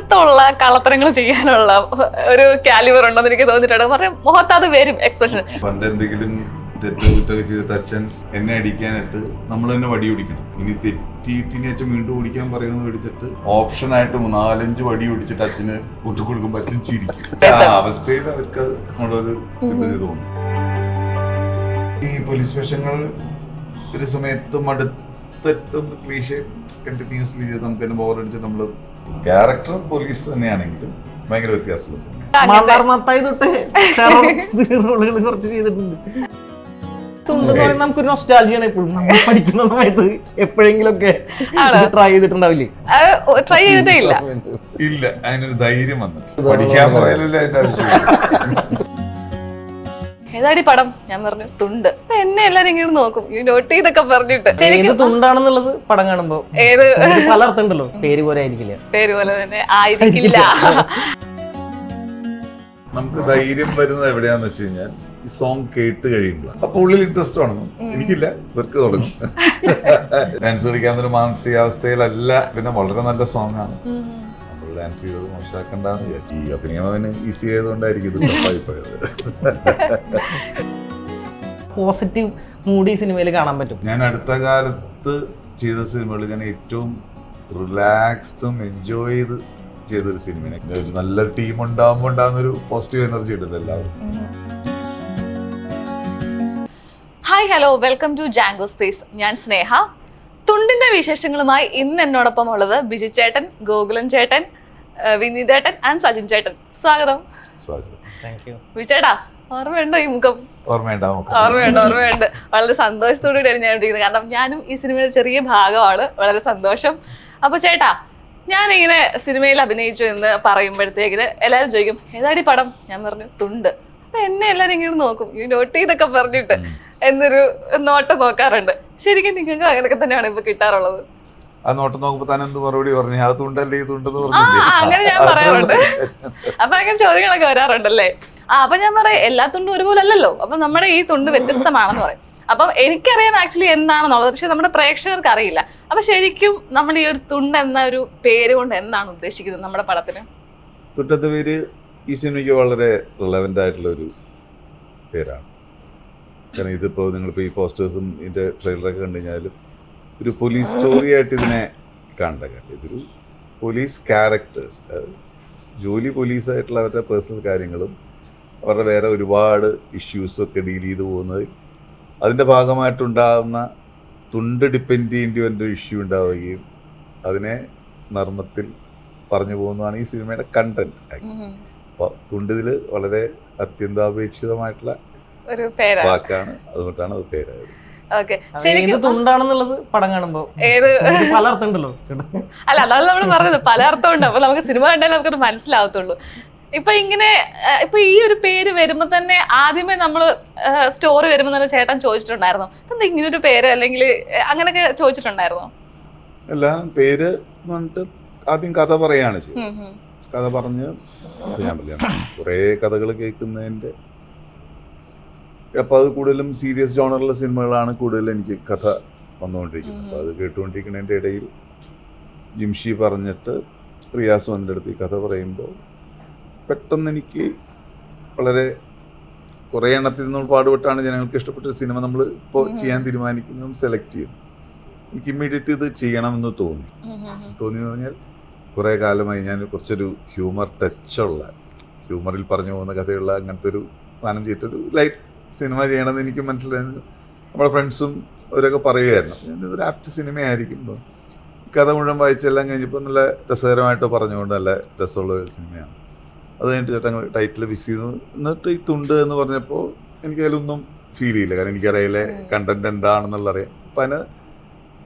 അടുത്തുള്ള കള്ളത്തരങ്ങൾ ചെയ്യാനുള്ള ഒരു കാലിബർ ഉണ്ടെന്ന് എനിക്ക് തോന്നിയിട്ടുണ്ട്. പറഞ്ഞ മുഖത്ത് അത് വരും എക്സ്പ്രഷൻ. പണ്ട് എന്തെങ്കിലും തെറ്റോ കുറ്റൊക്കെ ചെയ്തിട്ട് അച്ഛൻ എന്നെ അടിക്കാനായിട്ട് നമ്മൾ തന്നെ വടി ഓടിക്കണം. ഇനി തെറ്റിയിട്ടിനി അച്ഛൻ വീണ്ടും ഓടിക്കാൻ പറയുമെന്ന് മേടിച്ചിട്ട് ഓപ്ഷനായിട്ട് 4-5 വടി ഓടിച്ചിട്ട് അച്ഛന് കൊടുക്കുമ്പോൾ അച്ഛൻ ചിരിക്കും. ആ അവസ്ഥയിൽ അവർക്ക് നമ്മളൊരു സിമ്പതി തോന്നും. ഈ പോലീസ് വേഷങ്ങൾ ഒരു സമയത്ത് മടുത്തിട്ടും ക്ലീഷേ കണ്ടിന്യൂസ്ലി ചെയ്ത് നമുക്ക് തന്നെ ബോറടിച്ചിട്ട് നമ്മള് ക്യാരക്ടർ പോലീസ് തന്നെയാണെങ്കിലും ഭയങ്കര വ്യത്യാസമുള്ള സമയം കുറച്ച് ചെയ്തിട്ടുണ്ട്. നമുക്കൊരു നൊസ്റ്റാൾജിയാണ് എപ്പോഴും നമ്മൾ പഠിക്കുന്ന സമയത്ത് എപ്പോഴെങ്കിലും ഒക്കെ ട്രൈ ചെയ്തിട്ടുണ്ടാവില്ലേ? ട്രൈ ചെയ്തിട്ടേ ഇല്ല. ഇല്ല, അതിനൊരു ധൈര്യം വന്നു പഠിക്കാൻ പോയാലല്ലേ അതിന്റെ ആവശ്യം. ഏതാടി പടം? ഞാൻ പറഞ്ഞു തുണ്ട്. എന്നെ എല്ലാരും ഇങ്ങനെ നോക്കും, നോട്ട് ചെയ്തൊക്കെ പറഞ്ഞിട്ട്. ഏത് തുണ്ടാണെന്നുള്ളത് പടം കാണുമ്പോ ഏത് പല അർത്ഥം ഉണ്ടല്ലോ. പേര് പോലെ ആയിരിക്കില്ല. പേര് പോലെ തന്നെ ആയിരിക്കില്ല. നമുക്ക് ധൈര്യം വരുന്നത് എവിടെയാന്ന് വെച്ച് കഴിഞ്ഞാൽ ഈ സോങ് കേട്ട് കഴിയുമ്പോൾ അപ്പൊ ഉള്ളിൽ ഇൻട്രസ്റ്റ് ആണെന്നും എനിക്കില്ല, ഇവർക്ക് തുടങ്ങും. ഡാൻസ് കളിക്കാവുന്നൊരു മാനസികാവസ്ഥയിലല്ല. പിന്നെ വളരെ നല്ല സോങ് ആണ്. നമ്മൾ ഡാൻസ് ചെയ്തത് മോശമാക്കണ്ടെന്ന് വിചാരിച്ചു. ഈ അഭിനയം അവന് ഈസി ആയതുകൊണ്ടായിരിക്കും ഇത് പോയത്. പോസിറ്റീവ് മൂഡ് ഈ സിനിമയിൽ കാണാൻ പറ്റും. ഞാൻ അടുത്ത കാലത്ത് ചെയ്ത സിനിമകളിൽ ഞാൻ ഏറ്റവും റിലാക്സ്ഡും എൻജോയ് ചെയ്ത് ചെയ്തൊരു സിനിമ. ഒരു നല്ലൊരു ടീം ഉണ്ടാകുമ്പോൾ ഉണ്ടാകുന്നൊരു പോസിറ്റീവ് എനർജി ഉണ്ടല്ലോ എല്ലാവർക്കും. Hi hello, welcome to Django space. ഞാൻ സ്നേഹ. തുണ്ടിന്റെ വിശേഷങ്ങളുമായി ഇന്ന് എന്നോടൊപ്പം ഉള്ളത് ബിജു ചേട്ടൻ, ഗോകുലൻ ചേട്ടൻ, വിനീതേട്ടൻ ആൻഡ് സജിൻ ചേട്ടൻ. സ്വാഗതം. ബിജു ചേട്ടാ, ഓർമ്മയുണ്ടോ ഈ മുഖം? ഓർമ്മയുണ്ട്. വളരെ സന്തോഷത്തോടുകൂടിയാണ് ഞാൻ ഇരിക്കുന്നത്. കാരണം ഞാനും ഈ സിനിമയുടെ ചെറിയ ഭാഗമാണ്. വളരെ സന്തോഷം. അപ്പൊ ചേട്ടാ, ഞാനിങ്ങനെ സിനിമയിൽ അഭിനയിച്ചു എന്ന് പറയുമ്പോഴത്തേക്കിന് എല്ലാവരും ചോദിക്കും ഏതാടി പടം? ഞാൻ പറഞ്ഞു തുണ്ട്. അപ്പൊ എന്നെ എല്ലാരും ഇങ്ങനെ നോക്കും, നോട്ട് ചെയ്തൊക്കെ പറഞ്ഞിട്ട് എന്നൊരു നോട്ടം നോക്കാറുണ്ട്. ശരിക്കും നിങ്ങൾക്ക് അങ്ങനെയൊക്കെ തന്നെയാണ് ഇപ്പൊ കിട്ടാറുള്ളത്? ആ നോട്ടം നോക്കുമ്പോ താൻ എന്ത് മറുപടി പറഞ്ഞു? അത് തുണ്ടല്ലേ ഈ തുണ്ടെന്ന് അങ്ങനെ ഞാൻ പറയാറുണ്ട്. അപ്പൊ അങ്ങനെ ചോദ്യങ്ങളൊക്കെ വരാറുണ്ടല്ലേ? അപ്പൊ ഞാൻ പറയാം എല്ലാ തുണ്ടും ഒരുപോലെ അല്ലല്ലോ. അപ്പൊ നമ്മുടെ ഈ തുണ്ട് വ്യത്യസ്തമാണെന്ന് പറയും. അപ്പം എനിക്കറിയാം ആക്ച്വലി എന്താണെന്നുള്ളത്, പക്ഷെ നമ്മുടെ പ്രേക്ഷകർക്ക് അറിയില്ല. അപ്പൊ ശരിക്കും നമ്മൾ ഈ ഒരു തുണ്ട് എന്ന ഒരു പേര് കൊണ്ട് എന്താണ് ഉദ്ദേശിക്കുന്നത് നമ്മുടെ പടത്തിന്? തുണ്ടത്തെ പേര് ഈ സിനിമയ്ക്ക് വളരെ റിലവൻ്റ് ആയിട്ടുള്ള ഒരു പേരാണ്. കാരണം ഇതിപ്പോൾ നിങ്ങളിപ്പോൾ ഈ പോസ്റ്റേഴ്സും ഇതിൻ്റെ ട്രെയിലറൊക്കെ കണ്ടു കഴിഞ്ഞാലും ഒരു പോലീസ് സ്റ്റോറി ആയിട്ട് ഇതിനെ കാണേണ്ട കാര്യം. ഇതൊരു പോലീസ് ക്യാരക്ടേഴ്സ്, ജോലി പോലീസായിട്ടുള്ള അവരുടെ പേഴ്സണൽ കാര്യങ്ങളും അവരുടെ വേറെ ഒരുപാട് ഇഷ്യൂസും ഒക്കെ ഡീൽ ചെയ്തു പോകുന്നത്, അതിൻ്റെ ഭാഗമായിട്ടുണ്ടാകുന്ന തുണ്ട് ഡിപ്പെൻഡ് ചെയ്യേണ്ടി വന്ന ഒരു ഇഷ്യൂ ഉണ്ടാവുകയും അതിനെ നർമ്മത്തിൽ പറഞ്ഞു പോകുന്നതാണ് ഈ സിനിമയുടെ കണ്ടന്റ് ആക്ച്വലി. അപ്പോൾ തുണ്ടിതിൽ വളരെ അത്യന്താപേക്ഷിതമായിട്ടുള്ള ഒരു വാക്കാണ്, അതുകൊണ്ടാണ് അത് പേരായത്. തുണ്ടാണെന്നുള്ളത് പടം കാണുമ്പോ പല അർത്ഥം ഉണ്ടല്ലോ. അല്ല, അതാണ് നമ്മൾ പറഞ്ഞത്, പല അർത്ഥമുണ്ട്. അപ്പൊ നമുക്ക് സിനിമ കണ്ടാലേ നമുക്കത് മനസ്സിലാവത്തുള്ളൂ. ഇപ്പൊ ഈ ഒരു പേര് വരുമ്പോ തന്നെ ആദ്യമേ നമ്മള് സ്റ്റോറി വരുമ്പോ തന്നെ ചേട്ടൻ ചോദിച്ചിട്ടുണ്ടായിരുന്നോ എന്താ ഇങ്ങനെ ഒരു പേര്, അല്ലെങ്കിൽ അങ്ങനെയൊക്കെ ചോദിച്ചിട്ടുണ്ടായിരുന്നോ? അല്ല, പേര് പറഞ്ഞിട്ട് ആദ്യം കഥ പറയാണ് ചെയ്തത്. കഥ പറഞ്ഞ് ഞാൻ കുറേ കഥകൾ കേൾക്കുന്നതിൻ്റെ, അപ്പോൾ അത് കൂടുതലും സീരിയസ് ജോണറുള്ള സിനിമകളാണ് കൂടുതൽ എനിക്ക് കഥ വന്നുകൊണ്ടിരിക്കുന്നത്. അപ്പോൾ അത് കേട്ടുകൊണ്ടിരിക്കുന്നതിൻ്റെ ഇടയിൽ ജിംഷി പറഞ്ഞിട്ട് റിയാസ് വന്നിൻ്റെ അടുത്ത് ഈ കഥ പറയുമ്പോൾ പെട്ടെന്ന് എനിക്ക് വളരെ കുറേ എണ്ണത്തിൽ നമ്മൾ പാടുപെട്ടാണ് ജനങ്ങൾക്ക് ഇഷ്ടപ്പെട്ട സിനിമ നമ്മൾ ഇപ്പോൾ ചെയ്യാൻ തീരുമാനിക്കുന്നതും സെലക്ട് ചെയ്യുന്നു. എനിക്ക് ഇമ്മീഡിയറ്റ് ഇത് ചെയ്യണമെന്ന് തോന്നിയെന്ന് പറഞ്ഞാൽ കുറേ കാലമായി ഞാൻ കുറച്ചൊരു ഹ്യൂമർ ടച്ചുള്ള, ഹ്യൂമറിൽ പറഞ്ഞു പോകുന്ന കഥയുള്ള അങ്ങനത്തെ ഒരു സാധനം ചെയ്തിട്ടൊരു ലൈറ്റ് സിനിമ ചെയ്യണമെന്ന് എനിക്ക് മനസ്സിലായിരുന്നു. നമ്മുടെ ഫ്രണ്ട്സും അവരൊക്കെ പറയുമായിരുന്നു ഞാനിതൊരു ആപ്റ്റ് സിനിമയായിരിക്കും. കഥ മുഴുവൻ വായിച്ചെല്ലാം കഴിഞ്ഞപ്പോൾ നല്ല രസകരമായിട്ട് പറഞ്ഞുകൊണ്ട് നല്ല രസമുള്ള ഒരു സിനിമയാണ്. അത് കഴിഞ്ഞിട്ട് ചേട്ടങ്ങൾ ടൈറ്റിൽ ഫിക്സ് ചെയ്തു. എന്നിട്ട് ഈ തുണ്ട് എന്ന് പറഞ്ഞപ്പോൾ എനിക്കതിലൊന്നും ഫീൽ ചെയ്യില്ല, കാരണം എനിക്കറിയില്ലേ കണ്ടന്റ് എന്താണെന്നുള്ളറിയാം. അപ്പം അതിന്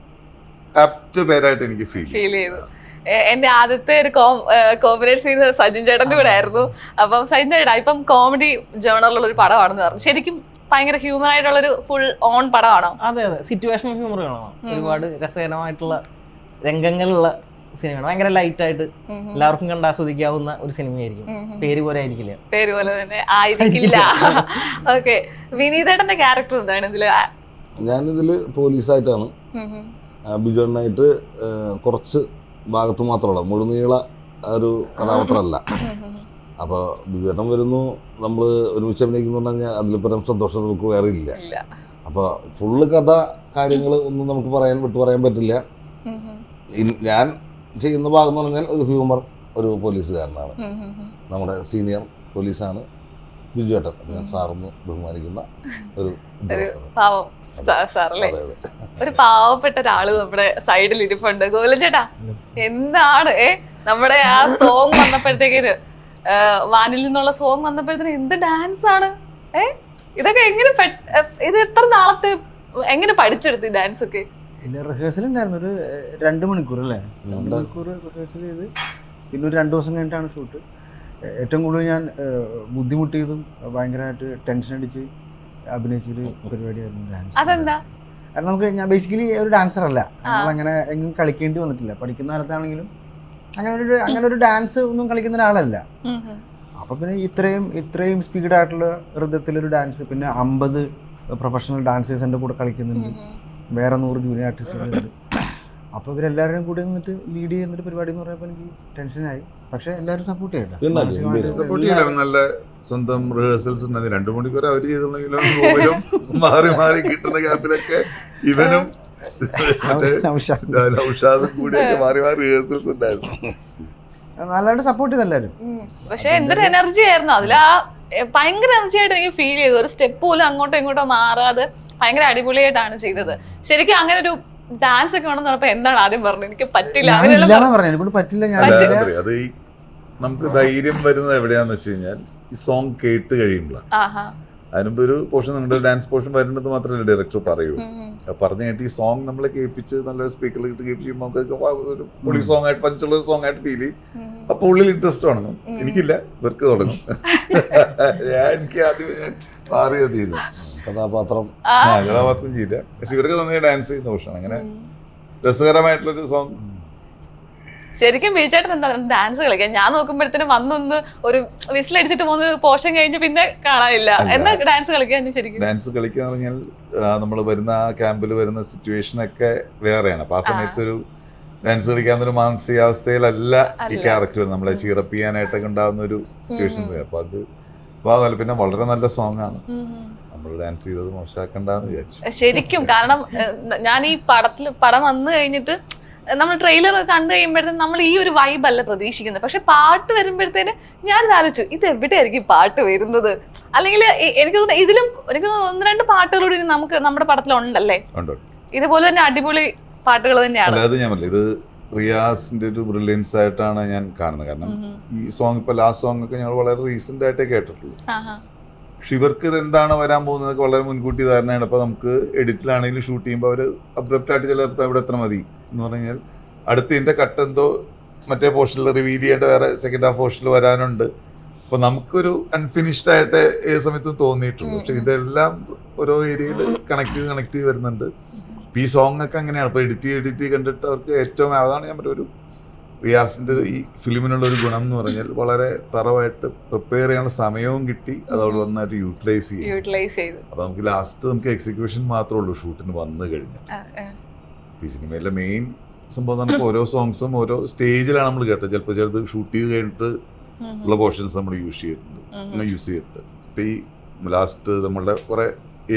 ആപ്റ്റ് പേരായിട്ട് എനിക്ക് ഫീൽ ചെയ്തു. എന്റെ ആദ്യത്തെ ഒരു കോമ്പിനേഷൻ സീൻ സജിൻ ചേട്ടന്റെ കൂടെ ആയിരുന്നു. അപ്പം സജിൻ ചേട്ടാ ഇപ്പം കോമഡി ജേണറിലുള്ള ഒരു പടമാണെന്ന് പറഞ്ഞു. ശരിക്കും ഭയങ്കര ഹ്യൂമർ ആയിട്ടുള്ള ഒരു ഫുൾ ഓൺ പടമാണോ? അതെ, സിറ്റുവേഷണൽ ഹ്യൂമർ കാണാം. ഒരുപാട് രസകരമായിട്ടുള്ള രംഗങ്ങളുള്ള സിനിമയാണ്. ഭയങ്കര ലൈറ്റ് ആയിട്ട് എല്ലാവർക്കും കണ്ട് ആസ്വദിക്കാവുന്ന ഒരു സിനിമയായിരിക്കും. പേര് പോലെ ആയിരിക്കില്ല. പേര് പോലെ തന്നെ ആയിരിക്കില്ല. ഓക്കെ, വിനീതേട്ടന്റെ ക്യാരക്ടർ എന്താണ് ഇതില്? ഞാനിതില് പോലീസായിട്ടാണ്. ബിജുണ്ണായിട്ട് കുറച്ച് ഭാഗത്ത് മാത്രമല്ല, മുഴുനീള ഒരു കഥാപാത്രമല്ല. അപ്പോൾ ബിജുവേട്ടൻ വരുന്നു, നമ്മൾ ഒരുമിച്ച് അഭിനയിക്കുന്നു പറഞ്ഞാൽ അതിൽ പരം സന്തോഷം നമുക്ക് വേറെ ഇല്ല. അപ്പോൾ ഫുള്ള് കഥ കാര്യങ്ങൾ ഒന്നും നമുക്ക് വിട്ടു പറയാൻ പറ്റില്ല. ഞാൻ ചെയ്യുന്ന ഭാഗം എന്ന് പറഞ്ഞാൽ ഒരു ഹ്യൂമർ, ഒരു പോലീസുകാരനാണ്, നമ്മുടെ സീനിയർ പോലീസാണ് ബിജുവേട്ടൻ. ഞാൻ സാറിന് ബഹുമാനിക്കുന്ന ഒരു ഒരു പാവപ്പെട്ട ഒരാള് നമ്മുടെ സൈഡിൽ ഇരിപ്പുണ്ട്. ഗോകുലൻ ചേട്ടാ, എന്താണ് നമ്മുടെ ആ സോങ് വന്നപ്പോഴത്തേക്കിന്, വാനിൽ നിന്നുള്ള സോങ് വന്നപ്പോഴത്തേന് എന്ത് ഡാൻസ് ആണ് ഇതൊക്കെ! എങ്ങനെ ഇത് എത്ര നാളത്തെ എങ്ങനെ പഠിച്ചെടുത്ത് ഡാൻസ് ഒക്കെ? റിഹേഴ്സൽ ഉണ്ടായിരുന്നു ഒരു 2 മണിക്കൂർ അല്ലേ, 2 മണിക്കൂർ റിഹേഴ്സൽ ചെയ്ത് പിന്നെ ഒരു 2 ദിവസം കഴിഞ്ഞിട്ടാണ് ഷൂട്ട്. ഏറ്റവും കൂടുതൽ ഞാൻ ബുദ്ധിമുട്ടിയതും ഭയങ്കരമായിട്ട് ടെൻഷൻ അടിച്ച് അഭിനയിച്ചൊരു പരിപാടിയായിരുന്നു ഡാൻസ്. അതെന്താ? കാരണം ഞാൻ ബേസിക്കലി ഒരു ഡാൻസർ അല്ല, നമ്മളങ്ങനെ എങ്ങും കളിക്കേണ്ടി വന്നിട്ടില്ല. പഠിക്കുന്ന കാലത്താണെങ്കിലും അങ്ങനെ ഒരു ഡാൻസ് ഒന്നും കളിക്കുന്ന ഒരാളല്ല. അപ്പൊ പിന്നെ ഇത്രയും സ്പീഡായിട്ടുള്ള ഹൃദയത്തിലൊരു ഡാൻസ്, പിന്നെ 50 പ്രൊഫഷണൽ ഡാൻസേഴ്സ് എൻ്റെ കൂടെ കളിക്കുന്നുണ്ട്, വേറെ 100 ജൂനിയർ ആർട്ടിസ്റ്റുകളുണ്ട്. അപ്പോൾ ഇവരെല്ലാവരും കൂടി നിന്നിട്ട് ലീഡ് ചെയ്യുന്നൊരു പരിപാടി എന്ന് പറയുമ്പോൾ എനിക്ക് ടെൻഷനായി. പക്ഷെ എല്ലാവരും സപ്പോർട്ട് ചെയ്യട്ടെ. നല്ല സ്വന്തം റിഹേഴ്സൽസ് ഉണ്ടായി. 2 മണിക്കൂർ അവർ ചെയ്തിട്ടുണ്ടെങ്കിലും മാറി മാറി കിട്ടുന്ന ഗ്യാപ്പിലൊക്കെ ഇവനും നൗഷാദും കൂടിയൊക്കെ മാറി മാറി റിഹേഴ്സൽസ് ഉണ്ടായിരുന്നു. നല്ലതായിട്ട് സപ്പോർട്ട് ചെയ്ത് എല്ലാവരും. പക്ഷെ എന്തൊരു എനർജി ആയിരുന്നു അതിൽ! ആ ഭയങ്കര എനർജി ആയിട്ട് എനിക്ക് ഫീൽ ചെയ്തു. ഒരു സ്റ്റെപ്പ് പോലും അങ്ങോട്ടോ ഇങ്ങോട്ടോ മാറാതെ ഭയങ്കര അടിപൊളിയായിട്ടാണ് ചെയ്തത്. ശരിക്കും അങ്ങനെ ഒരു ഡാൻസ് ഒക്കെ വേണമെന്ന് പറഞ്ഞപ്പോ എന്താണ് ആദ്യം പറഞ്ഞത്? എനിക്ക് പറ്റില്ല, അത് ഈ നമുക്ക് ധൈര്യം വരുന്നത് എവിടെയാന്ന് വെച്ച് കഴിഞ്ഞാൽ ഈ സോങ് കേട്ട് കഴിയുമ്പോഴാണ്. അതിനുമ്പ് ഒരു പോർഷൻ, നിങ്ങളുടെ ഡാൻസ് പോർഷൻ വരുന്നത് മാത്രമല്ല ഡയറക്ടർ പറയൂ. പറഞ്ഞു കേട്ട് ഈ സോങ് നമ്മളെ കേൾപ്പിച്ച് നല്ല സ്പീക്കറിൽ ഇട്ട് കേൾപ്പിച്ച് നമുക്ക് ഒരു പൊളി സോങ് ആയിട്ട്, പഞ്ചുള്ള സോങ് ആയിട്ട് ഫീൽ ചെയ്യും. അപ്പൊ ഉള്ളിൽ ഇൻട്രസ്റ്റ് തുടങ്ങും. എനിക്കില്ല, ഇവർക്ക് തുടങ്ങും. എനിക്ക് ആദ്യം ഞാൻ മാറിയത് ചെയ്തു കഥാപാത്രം ചെയ്യില്ല. പക്ഷെ ഇവർക്ക് നന്നായി ഡാൻസ് ചെയ്യുന്ന പോർഷനാണ്. അങ്ങനെ രസകരമായിട്ടുള്ളൊരു സോങ്. ശരിക്കും ബിജുചേട്ടൻ എന്താ ഡാൻസ് കളിക്കാൻ? ഞാൻ നോക്കുമ്പോഴത്തേനും വന്നൊന്ന് ഒരു വിസിലടിച്ചിട്ട് പോകുന്ന പോർഷൻ കഴിഞ്ഞ് പിന്നെ കാണാനില്ല. എന്താ ഡാൻസ് കളിക്കാൻ? ശരിക്കും ഡാൻസ് കളിക്കുക എന്ന് പറഞ്ഞാൽ നമ്മൾ വരുന്ന ആ ക്യാമ്പിൽ വരുന്ന സിറ്റുവേഷൻ ഒക്കെ വേറെയാണ്. അപ്പൊ ആ സമയത്ത് ഒരു ഡാൻസ് കളിക്കാവുന്ന ഒരു മാനസികാവസ്ഥയിലല്ല ഈ ക്യാരക്ടർ നമ്മളെ ചീറപ്പ് ചെയ്യാനായിട്ടൊക്കെ ഉണ്ടാകുന്ന ഒരു സിറ്റുവേഷൻസ്. അപ്പൊ അത് ഭാഗമല്ല. പിന്നെ വളരെ നല്ല സോങ് ആണ്. നമ്മൾ ഡാൻസ് ചെയ്തത് മോശമാക്കണ്ടെന്ന് വിചാരിച്ചു. ശരിക്കും കാരണം ഞാൻ ഈ പടം വന്നു കഴിഞ്ഞിട്ട് നമ്മൾ ട്രെയിലർ കണ്ടു കഴിയുമ്പോഴത്തേന് നമ്മൾ ഈ ഒരു വൈബ് അല്ല പ്രതീക്ഷിക്കുന്നത്. പക്ഷെ പാട്ട് വരുമ്പോഴത്തേന് ഞാൻ ആലോചിച്ചു, ഇത് എവിടെയായിരിക്കും പാട്ട് വരുന്നത്? അല്ലെങ്കിൽ എനിക്ക് തോന്നുന്നു ഇതിലും എനിക്ക് 1-2 പാട്ടുകളൂടി നമുക്ക് നമ്മുടെ പടത്തിലുണ്ടല്ലേ? ഇതുപോലെ തന്നെ അടിപൊളി പാട്ടുകൾ തന്നെയാണ്. അല്ലാതെ ഞാൻ ഇത് റിയാസിന്റെ ഒരു ബ്രില്യൻസ് ആയിട്ടാണ് ഞാൻ കാണുന്നത്. കാരണം ഈ സോങ് ഇപ്പൊ ലാസ്റ്റ് സോങ് ഒക്കെ ഞങ്ങൾ വളരെ റീസെന്റ് ആയിട്ടേ കേട്ടിട്ടുള്ളൂ. പക്ഷെ ഇവർക്ക് ഇത് എന്താണ് വരാൻ പോകുന്നത് വളരെ മുൻകൂട്ടി ധാരണയാണ്. അപ്പൊ നമുക്ക് എഡിറ്റിലാണെങ്കിലും ഷൂട്ട് ചെയ്യുമ്പോൾ അവർ അബ്രപ്റ്റ് ആയിട്ട് ചിലപ്പോൾ ഇവിടെ എത്ര മതി എന്ന് പറഞ്ഞാൽ അടുത്ത ഇതിന്റെ കട്ട് എന്തോ മറ്റേ പോർഷനിൽ റിവീൽ ചെയ്യേണ്ട വേറെ സെക്കൻഡ് ഹാഫ് പോർഷനിൽ വരാനുണ്ട്. അപ്പൊ നമുക്കൊരു അൺഫിനിഷ്ഡ് ആയിട്ട് ഏത് സമയത്തും തോന്നിയിട്ടുള്ളൂ. പക്ഷെ ഇതെല്ലാം ഓരോ ഏരിയയിൽ കണക്ട് ചെയ്ത് വരുന്നുണ്ട്. ഈ സോങ് ഒക്കെ അങ്ങനെയാണ്. അപ്പോൾ എഡിറ്റ് കണ്ടിട്ട് അവർക്ക് ഏറ്റവും അതാണ് ഞാൻ പറഞ്ഞ ഒരു റിയാസിൻ്റെ ഈ ഫിലിമിനുള്ള ഒരു ഗുണം എന്ന് പറഞ്ഞാൽ വളരെ തറവായിട്ട് പ്രിപ്പയർ ചെയ്യാനുള്ള സമയവും കിട്ടി. അതവിടെ വന്നായിട്ട് യൂട്ടിലൈസ് ചെയ്തു. അപ്പോൾ നമുക്ക് ലാസ്റ്റ് നമുക്ക് എക്സിക്യൂഷൻ മാത്രമേ ഉള്ളൂ ഷൂട്ടിന് വന്നു കഴിഞ്ഞാൽ. ഈ സിനിമയിലെ മെയിൻ സംഭവം നമുക്ക് ഓരോ സോങ്സും ഓരോ സ്റ്റേജിലാണ് നമ്മൾ കേട്ടത്. ചിലപ്പോൾ ചിലത് ഷൂട്ട് ചെയ്ത് കഴിഞ്ഞിട്ട് ഉള്ള പോർഷൻസ് നമ്മൾ യൂസ് ചെയ്തിട്ടുണ്ട്. ഇപ്പം ഈ ലാസ്റ്റ് നമ്മളുടെ കുറേ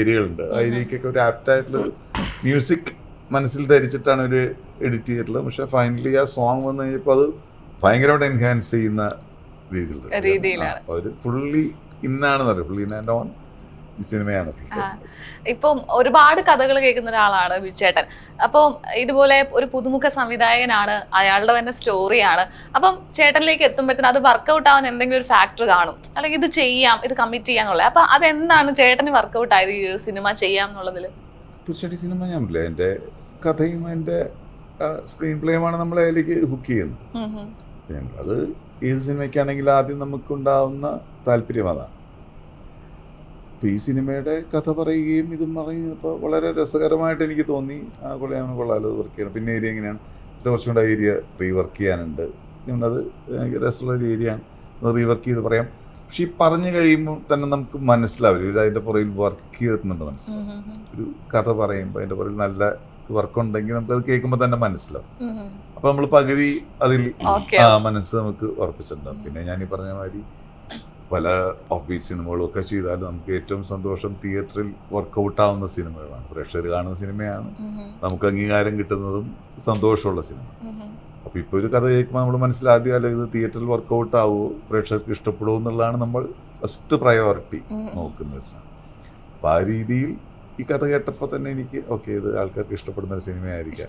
ഏരിയകളുണ്ട്. ആ ഏരിയക്കൊക്കെ ഒരു ആപ്റ്റായിട്ടുള്ള മ്യൂസിക് മനസ്സിൽ ധരിച്ചിട്ടാണ് ഒരു എഡിറ്റ് ചെയ്തിട്ടുള്ളത്. പക്ഷെ ഫൈനലി ആ സോങ് വന്നു കഴിഞ്ഞപ്പോൾ അത് ഭയങ്കരമായിട്ട് എൻഹാൻസ് ചെയ്യുന്ന രീതിയിലാണ്. അപ്പോൾ അത് ഫുള്ളി ഇന്നാണെന്ന് പറയും, ഫുള്ളി ഇൻ ആൻഡ് ഓൺ ഈ സിനിമയാണ്. ഇപ്പം ഒരുപാട് കഥകൾ കേൾക്കുന്ന ഒരാളാണ് ബിജുചേട്ടൻ. അപ്പം ഇതുപോലെ ഒരു പുതുമുഖ സംവിധായകനാണ്, അയാളുടെ തന്നെ സ്റ്റോറിയാണ്. അപ്പം ചേട്ടനിലേക്ക് എത്തുമ്പോഴത്തേന് അത് വർക്കൗട്ട് ആവാൻ എന്തെങ്കിലും ഒരു ഫാക്ടർ കാണും, അല്ലെങ്കിൽ ഇത് ചെയ്യാം, ഇത് കമ്മിറ്റ് ചെയ്യാന്നുള്ളത്. അപ്പൊ അതെന്താണ് ചേട്ടന് വർക്കൗട്ട് ആയത് ഈ സിനിമ ചെയ്യാം എന്നുള്ളതിൽ? തീർച്ചയായിട്ടും സിനിമ ഞാൻ പറ്റില്ല, എൻ്റെ കഥയും എൻ്റെ സ്ക്രീൻ പ്ലേയുമാണ് നമ്മളെ അതിലേക്ക് ഹുക്ക് ചെയ്യുന്നത്. അത് ഏത് സിനിമയ്ക്കാണെങ്കിൽ ആദ്യം നമുക്കുണ്ടാവുന്ന താല്പര്യം അതാണ്. അപ്പോൾ ഈ സിനിമയുടെ കഥ പറയുകയും ഇതും പറയുന്നപ്പോൾ വളരെ രസകരമായിട്ട് എനിക്ക് തോന്നി. ആ കൊള്ളാൻ കൊള്ളാലോ വർക്ക് ചെയ്യണം. പിന്നെ ഏരിയ എങ്ങനെയാണ്, കുറച്ചും കൂടെ ഏരിയ റീവർക്ക് ചെയ്യാനുണ്ട്. അത് രസമുള്ളൊരു ഏരിയയാണ്, അത് റീവർക്ക് ചെയ്ത് പറയാം. പക്ഷെ ഈ പറഞ്ഞു കഴിയുമ്പോൾ തന്നെ നമുക്ക് മനസ്സിലാവില്ല ഇത് അതിൻ്റെ പുറകിൽ വർക്ക് ചെയ്തിട്ടുണ്ടെന്ന് മനസ്സിലാവും. ഒരു കഥ പറയുമ്പോൾ അതിൻ്റെ പുറകിൽ നല്ല വർക്കുണ്ടെങ്കിൽ നമുക്കത് കേൾക്കുമ്പോൾ തന്നെ മനസ്സിലാവും. അപ്പൊ നമ്മൾ പകുതി അതിൽ Okay. മനസ്സ് നമുക്ക് ഉറപ്പിച്ചിട്ടുണ്ടാവും. പിന്നെ ഞാൻ ഈ പറഞ്ഞ മാതിരി പല ഓഫ് ബീറ്റ് സിനിമകളും ഒക്കെ ചെയ്താലും നമുക്ക് ഏറ്റവും സന്തോഷം തിയേറ്ററിൽ വർക്കൗട്ട് ആവുന്ന സിനിമകളാണ്. പ്രേക്ഷകർ കാണുന്ന സിനിമയാണ് നമുക്ക് അംഗീകാരം കിട്ടുന്നതും സന്തോഷമുള്ള സിനിമ. അപ്പൊ ഇപ്പൊ ഒരു കഥ കേൾക്കുമ്പോൾ നമ്മൾ മനസ്സിലാദ്യം ഇത് തിയേറ്ററിൽ വർക്കൗട്ട് ആവുമോ, പ്രേക്ഷകർക്ക് ഇഷ്ടപ്പെടുമോ എന്നുള്ളതാണ് നമ്മൾ ഫസ്റ്റ് പ്രയോറിറ്റി നോക്കുന്ന ഒരു സാധനം. അപ്പൊ ആ രീതിയിൽ ഈ കഥ കേട്ടപ്പോൾ തന്നെ എനിക്ക് ഓക്കെ ഇത് ആൾക്കാർക്ക് ഇഷ്ടപ്പെടുന്ന ഒരു സിനിമയായിരിക്കാം,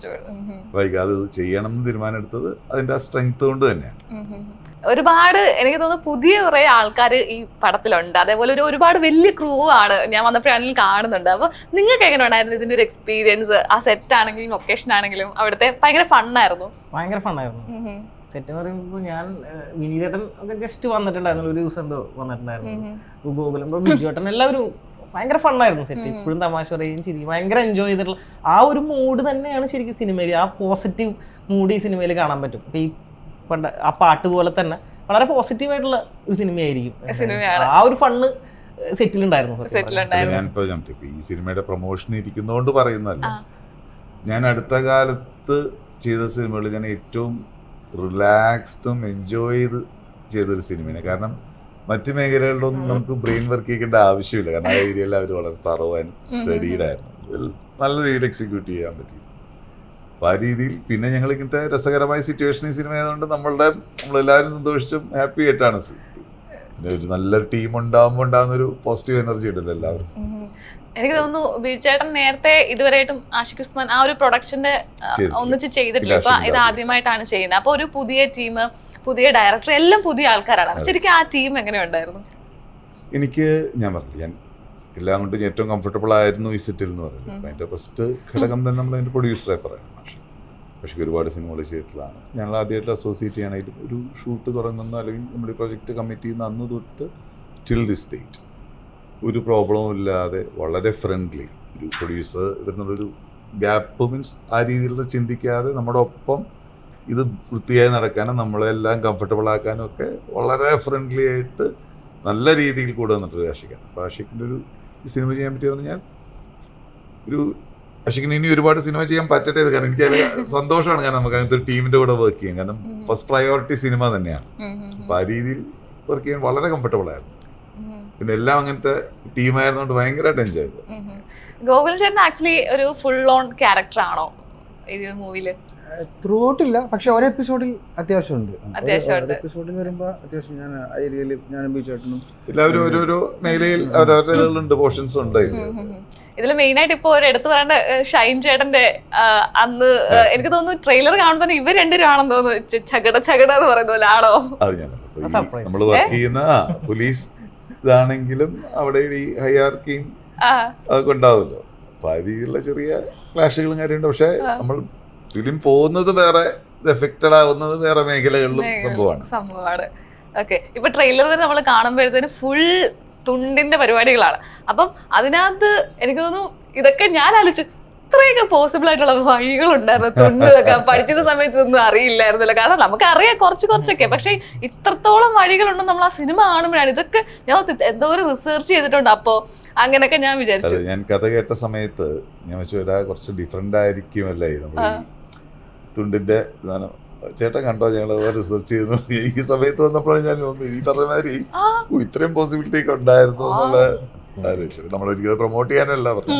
വൈകാതെ ഇത് ചെയ്യണം എന്ന് തീരുമാനമെടുത്തത് അതിന്റെ ആ സ്ട്രെങ്ത് കൊണ്ട് തന്നെയാണ്. ഒരുപാട് എനിക്ക് തോന്നുന്നു പുതിയ കുറെ ആൾക്കാർ ഈ പടത്തിലുണ്ട്. അതേപോലെ ഒരുപാട് വലിയ ക്രൂ ആണ് ഞാൻ വന്നപ്പോഴാണെങ്കിലും കാണുന്നുണ്ട്. അപ്പൊ നിങ്ങൾക്ക് എങ്ങനെ ഉണ്ടായിരുന്നു ഇതിന്റെ ഒരു എക്സ്പീരിയൻസ്? ആ സെറ്റ് ആണെങ്കിലും ലൊക്കേഷൻ ആണെങ്കിലും അവിടുത്തെ ഭയങ്കര ഫണ്ണായിരുന്നു. ഭയങ്കര ഫണ്ണായിരുന്നു. സെറ്റ് എന്ന് പറയുമ്പോൾ ഞാൻ വിനീതേട്ടൻ ഒക്കെ ജസ്റ്റ് വന്നിട്ടുണ്ടായിരുന്നു, ഒരു ദിവസം എന്തോ വന്നിട്ടുണ്ടായിരുന്നു. ഗോകുലം ബിജുവേട്ടൻ എല്ലാവരും ഭയങ്കര ഫണ്ണായിരുന്നു സെറ്റ്. ഇപ്പോഴും തമാശ പറയുകയും ശരി ഭയങ്കര എൻജോയ് ചെയ്തിട്ടുള്ള ആ ഒരു മൂഡ് തന്നെയാണ് ശരിക്കും സിനിമയിൽ, ആ പോസിറ്റീവ് മൂഡ് ഈ സിനിമയിൽ കാണാൻ പറ്റും. ഇപ്പൊ ഈ പണ്ട് ആ പാട്ട് പോലെ തന്നെ വളരെ പോസിറ്റീവായിട്ടുള്ള ഒരു സിനിമയായിരിക്കും. ആ ഒരു ഫണ്ണ് സെറ്റിലുണ്ടായിരുന്നു. ഞാനിപ്പോ ഈ സിനിമയുടെ പ്രൊമോഷൻ ഇരിക്കുന്നതുകൊണ്ട് പറയുന്നതല്ല, ഞാൻ അടുത്ത കാലത്ത് ചെയ്ത സിനിമകളിൽ ഞാൻ ഏറ്റവും റിലാക്സ്ഡും എൻജോയ് ചെയ്തൊരു സിനിമയാണ്. കാരണം മറ്റു മേഖലകളിലൊന്നും നമുക്ക് ബ്രെയിൻ വർക്ക് ചെയ്യേണ്ട ആവശ്യമില്ല. കാരണം ആ ഏരിയയിൽ അവർ വളരെ തറവ് ആൻഡ് സ്റ്റഡീഡ് ആയിരുന്നു, നല്ല രീതിയിൽ എക്സിക്യൂട്ട് ചെയ്യാൻ പറ്റി. അപ്പം ആ രീതിയിൽ പിന്നെ ഞങ്ങൾ ഇങ്ങനത്തെ രസകരമായ സിറ്റുവേഷൻ ഈ സിനിമ ആയതുകൊണ്ട് നമ്മളെല്ലാവരും സന്തോഷിച്ചും ഹാപ്പി ആയിട്ടാണ്. പിന്നെ ഒരു നല്ലൊരു ടീം ഉണ്ടാകുമ്പോൾ ഉണ്ടാകുന്ന ഒരു പോസിറ്റീവ് എനർജി ഉണ്ടല്ലോ എല്ലാവരും. എനിക്ക് തോന്നുന്നു ബിജുചേട്ടൻ നേരത്തെ ഇതുവരെയായിട്ടും ആഷിഖ് ഉസ്മാൻ ആ ഒരു പ്രൊഡക്ഷന്റെ ഒന്നിച്ച് ചെയ്തിട്ടില്ല. ഇപ്പൊ ഇത് ആദ്യമായിട്ടാണ് ചെയ്യുന്നത്. അപ്പൊ ഒരു പുതിയ ടീം, പുതിയ ഡയറക്ടർ, എല്ലാം പുതിയ ആൾക്കാരാണ്. ശരിക്കും ആ ടീം എങ്ങനെ ഉണ്ടായിരുന്നു? എനിക്ക് ഞാൻ പറഞ്ഞില്ല, ഞാൻ എല്ലാം കൊണ്ടും ഏറ്റവും കംഫർട്ടബിൾ ആയിരുന്നു ഈ സെറ്റിൽ എന്ന് പറയുന്നത്. അപ്പം അതിൻ്റെ ഫസ്റ്റ് ഘടകം തന്നെ നമ്മൾ അതിൻ്റെ പ്രൊഡ്യൂസറെ പറയാം. പക്ഷേ ഒരുപാട് സിനിമകൾ ചെയ്തിട്ടുള്ളതാണ്. ഞങ്ങൾ ആദ്യമായിട്ട് അസോസിയേറ്റ് ചെയ്യാനായിട്ട് ഒരു ഷൂട്ട് തുടങ്ങുന്ന അല്ലെങ്കിൽ നമ്മുടെ പ്രൊജക്റ്റ് കമ്മിറ്റ് ചെയ്യുന്ന അന്ന് തൊട്ട് ടിൽ ദിസ് ഡേറ്റ് ഒരു പ്രോബ്ലവും ഇല്ലാതെ വളരെ ഫ്രണ്ട്ലി ഒരു പ്രൊഡ്യൂസർ വരുന്നുള്ളൊരു ഗ്യാപ്പ് മീൻസ് ആ രീതിയിലുള്ള ചിന്തിക്കാതെ നമ്മുടെ ഒപ്പം ഇത് വൃത്തിയായി നടക്കാനും നമ്മളെല്ലാം കംഫർട്ടബിൾ ആക്കാനും ഒക്കെ വളരെ ഫ്രണ്ട്ലി ആയിട്ട് നല്ല രീതിയിൽ കൂടെ വന്നിട്ടൊരു ആഷിഖാണ്. അപ്പോൾ ആഷിഖിൻ്റെ ഒരു സിനിമ ചെയ്യാൻ പറ്റിയെന്ന് പറഞ്ഞാൽ ഒരു ആഷിഖിന് ഇനി ഒരുപാട് സിനിമ ചെയ്യാൻ പറ്റട്ടെ. കാരണം എനിക്കത് സന്തോഷമാണ്. കാരണം നമുക്ക് അങ്ങനത്തെ ഒരു ടീമിൻ്റെ കൂടെ വർക്ക് ചെയ്യാം. കാരണം ഫസ്റ്റ് പ്രയോറിറ്റി സിനിമ തന്നെയാണ്. അപ്പോൾ ആ രീതിയിൽ വർക്ക് ചെയ്യാൻ വളരെ കംഫർട്ടബിൾ ആയിരുന്നു. പിന്നെ എല്ലാം അങ്ങനത്തെ ടീമായിരുന്നോണ്ട് ഭയങ്കരമായിട്ട് എൻജോയ് ചെയ്തു. ഗോകുലൻ ചേട്ടൻ ആക്ച്വലി ഒരു ഫുൾ ഓൺ ക്യാരക്ടർ ആണോ ഈ മൂവിയില്? ത്രൂ ഔട്ടില്ല, പക്ഷെ ഒരു എപ്പിസോഡിൽ അത്യാവശ്യമുണ്ട്. എപ്പിസോഡിൽ വരുമ്പോൾ അത്യാവശ്യം ഞാൻ ഏരിയയിൽ ഞാനും ബിജുചേട്ടനും എല്ലാവരും ഓരോരോ മേഖലയിൽ അവരവരുടെ പോർഷൻസ് ഉണ്ട്. ഇതിൽ മെയിൻ ആയിട്ട് ഇപ്പൊ ഒരു എടുത്തു പറയേണ്ട ഷൈൻ ചേട്ടന്റെ അന്ന് എനിക്ക് തോന്നുന്നു ട്രെയിലർ കാണുമ്പോൾ തന്നെ ഇവർ രണ്ടുപേരും ആണെന്ന് തോന്നുന്നു ചകട ചകട എന്ന് പറയുന്ന പോലെ ആണോ? അത് ഞാൻ നമ്മൾ വർക്ക് ചെയ്യുന്ന പോലീസ് ഇതാണെങ്കിലും അവിടെ ഈ ഹൈയാർക്കിയും അതൊക്കെ ഉണ്ടാവുമല്ലോ. അപ്പൊ ആ രീതിയിലുള്ള ചെറിയ ക്ലാഷുകളും കാര്യമുണ്ട്. പക്ഷെ നമ്മൾ ഫിലിം പോകുന്നത് വേറെ, എഫക്റ്റഡ് ആവുന്നത് വേറെ മേഖലകളിലും സംഭവമാണ്. ഓക്കെ, ഇപ്പൊ ട്രെയിലർ തന്നെ നമ്മൾ കാണുമ്പോഴത്തേന് ഫുൾ തുണ്ടിന്റെ പരിപാടികളാണ്. അപ്പം അതിനകത്ത് എനിക്ക് തോന്നുന്നു ഇതൊക്കെ ഞാൻ ആലോചിച്ചു ഇത്രയൊക്കെ പോസിബിൾ ആയിട്ടുള്ള വഴികളുണ്ടായിരുന്നു. തുണ്ട് വെക്കാൻ പഠിച്ചിരുന്ന സമയത്ത് ഒന്നും അറിയില്ലായിരുന്നല്ലോ. കാരണം നമുക്ക് അറിയാം കുറച്ചൊക്കെ, പക്ഷെ ഇത്രത്തോളം വഴികളുണ്ടെന്ന് നമ്മൾ ആ സിനിമ കാണുമ്പോഴാണ് ഇതൊക്കെ ഞാൻ എന്തോ ഒരു റിസർച്ച് ചെയ്തിട്ടുണ്ട്. അപ്പോ അങ്ങനെയൊക്കെ ഞാൻ വിചാരിച്ചു. ഞാൻ കഥ കേട്ട സമയത്ത് ഞാൻ വെച്ചാൽ കുറച്ച് ഡിഫറെന്റ് ആയിരിക്കുമല്ലേ നമ്മൾ തുണ്ടിന്റെ സാധനം. ചേട്ടൻ കണ്ടോ ഞങ്ങൾ റിസർച്ച് ചെയ്യുന്നു. ഈ സമയത്ത് വന്നപ്പോഴാണ് ഞാൻ ഈ പറഞ്ഞ മാതിരി ഇത്രയും പോസിബിലിറ്റി ഒക്കെ ഉണ്ടായിരുന്നു എന്നുള്ള നമ്മളൊരിക്കലും പ്രൊമോട്ട് ചെയ്യാനല്ല പറഞ്ഞു.